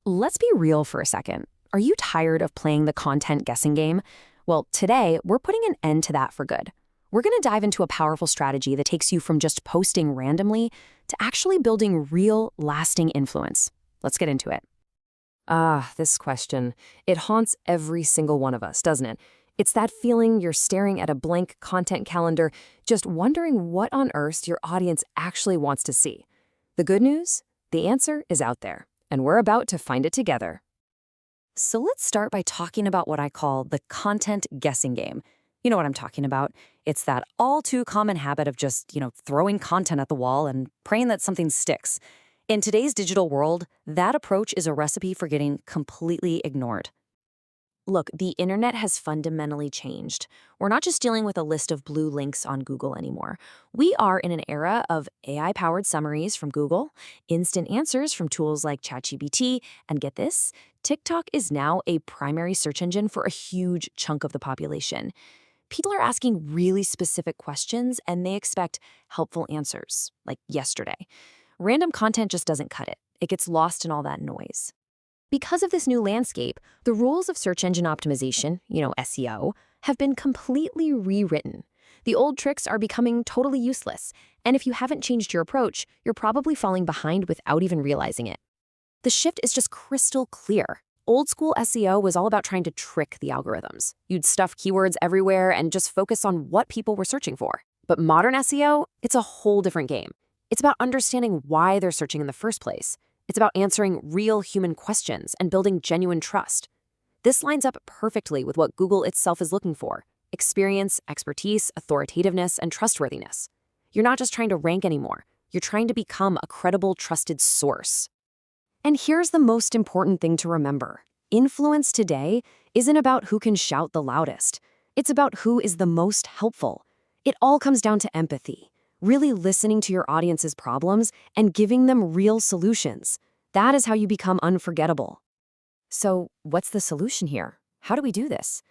Let's be real for a second. Are you tired of playing the content guessing game? Well, today, we're putting an end to that for good. We're going to dive into a powerful strategy that takes you from just posting randomly to actually building real, lasting influence. Let's get into it. This question. It haunts every single one of us, doesn't it? It's that feeling you're staring at a blank content calendar, just wondering what on earth your audience actually wants to see. The good news? The answer is out there, and we're about to find it together. So let's start by talking about what I call the content guessing game. You know what I'm talking about. It's that all too common habit of just, throwing content at the wall and praying that something sticks. In today's digital world, that approach is a recipe for getting completely ignored. Look, the internet has fundamentally changed. We're not just dealing with a list of blue links on Google anymore. We are in an era of AI-powered summaries from Google, instant answers from tools like ChatGPT, and get this, TikTok is now a primary search engine for a huge chunk of the population. People are asking really specific questions, and they expect helpful answers, like yesterday. Random content just doesn't cut it. It gets lost in all that noise. Because of this new landscape, the rules of search engine optimization, SEO, have been completely rewritten. The old tricks are becoming totally useless, and if you haven't changed your approach, you're probably falling behind without even realizing it. The shift is just crystal clear. Old school SEO was all about trying to trick the algorithms. You'd stuff keywords everywhere and just focus on what people were searching for. But modern SEO, it's a whole different game. It's about understanding why they're searching in the first place. It's about answering real human questions and building genuine trust. This lines up perfectly with what Google itself is looking for: experience, expertise, authoritativeness, and trustworthiness. You're not just trying to rank anymore. You're trying to become a credible, trusted source. And here's the most important thing to remember. Influence today isn't about who can shout the loudest. It's about who is the most helpful. It all comes down to empathy. Really listening to your audience's problems and giving them real solutions. That is how you become unforgettable. So, what's the solution here? How do we do this?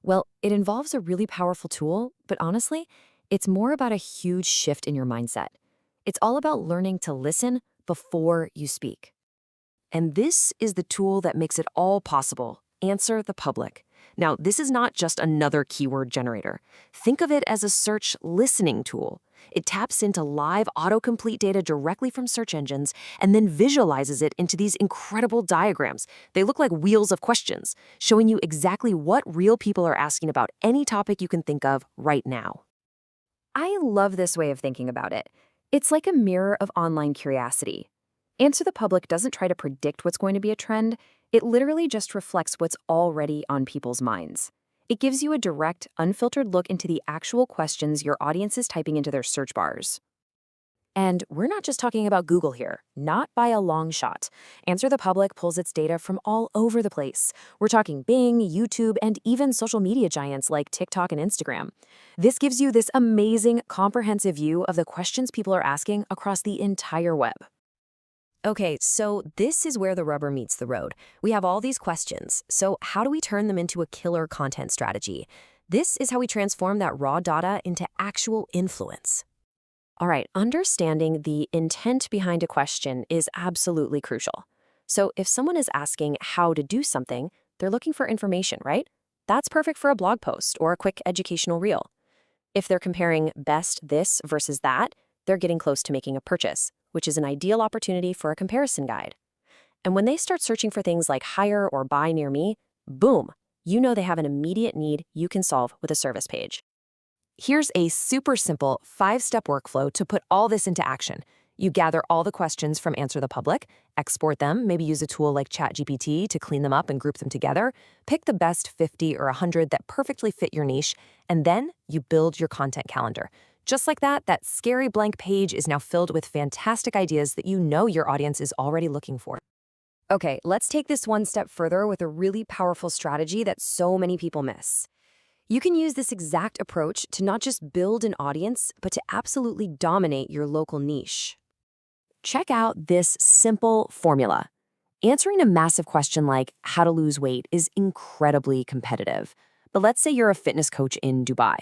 Well, it involves a really powerful tool, but honestly, it's more about a huge shift in your mindset. It's all about learning to listen before you speak. And this is the tool that makes it all possible: AnswerThePublic. Now, this is not just another keyword generator. Think of it as a search listening tool. It taps into live autocomplete data directly from search engines and then visualizes it into these incredible diagrams. They look like wheels of questions, showing you exactly what real people are asking about any topic you can think of right now. I love this way of thinking about it. It's like a mirror of online curiosity. AnswerThePublic doesn't try to predict what's going to be a trend. It literally just reflects what's already on people's minds. It gives you a direct, unfiltered look into the actual questions your audience is typing into their search bars. And we're not just talking about Google here, not by a long shot. AnswerThePublic pulls its data from all over the place. We're talking Bing, YouTube, and even social media giants like TikTok and Instagram. This gives you this amazing, comprehensive view of the questions people are asking across the entire web. Okay, so this is where the rubber meets the road. We have all these questions, so how do we turn them into a killer content strategy? This is how we transform that raw data into actual influence. All right, understanding the intent behind a question is absolutely crucial. So if someone is asking how to do something, they're looking for information, right? That's perfect for a blog post or a quick educational reel. If they're comparing best this versus that, they're getting close to making a purchase, which is an ideal opportunity for a comparison guide. And when they start searching for things like hire or buy near me, boom, you know they have an immediate need you can solve with a service page. Here's a super simple 5-step workflow to put all this into action. You gather all the questions from AnswerThePublic, export them, maybe use a tool like ChatGPT to clean them up and group them together, pick the best 50 or 100 that perfectly fit your niche, and then you build your content calendar. Just like that, that scary blank page is now filled with fantastic ideas that you know your audience is already looking for. Okay, let's take this one step further with a really powerful strategy that so many people miss. You can use this exact approach to not just build an audience, but to absolutely dominate your local niche. Check out this simple formula. Answering a massive question like how to lose weight is incredibly competitive. But let's say you're a fitness coach in Dubai.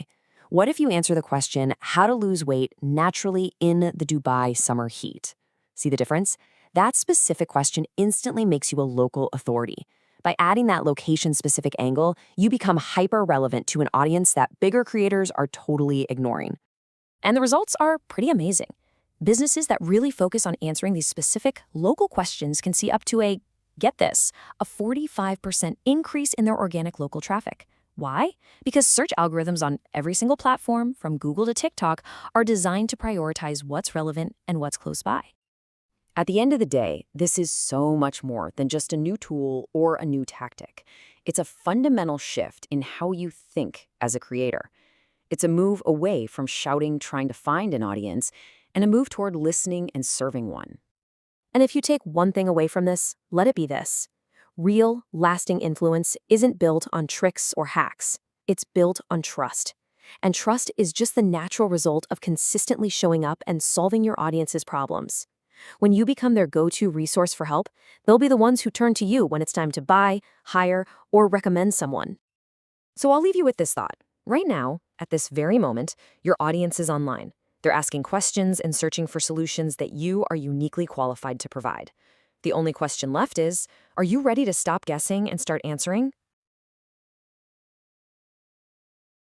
What if you answer the question, how to lose weight naturally in the Dubai summer heat? See the difference? That specific question instantly makes you a local authority. By adding that location-specific angle, you become hyper-relevant to an audience that bigger creators are totally ignoring. And the results are pretty amazing. Businesses that really focus on answering these specific local questions can see up to get this, a 45% increase in their organic local traffic. Why? Because search algorithms on every single platform, from Google to TikTok, are designed to prioritize what's relevant and what's close by. At the end of the day, this is so much more than just a new tool or a new tactic. It's a fundamental shift in how you think as a creator. It's a move away from shouting, trying to find an audience, and a move toward listening and serving one. And if you take one thing away from this, let it be this. Real, lasting influence isn't built on tricks or hacks. It's built on trust. And trust is just the natural result of consistently showing up and solving your audience's problems. When you become their go-to resource for help, they'll be the ones who turn to you when it's time to buy, hire, or recommend someone. So I'll leave you with this thought. Right now, at this very moment, your audience is online. They're asking questions and searching for solutions that you are uniquely qualified to provide. The only question left is, are you ready to stop guessing and start answering?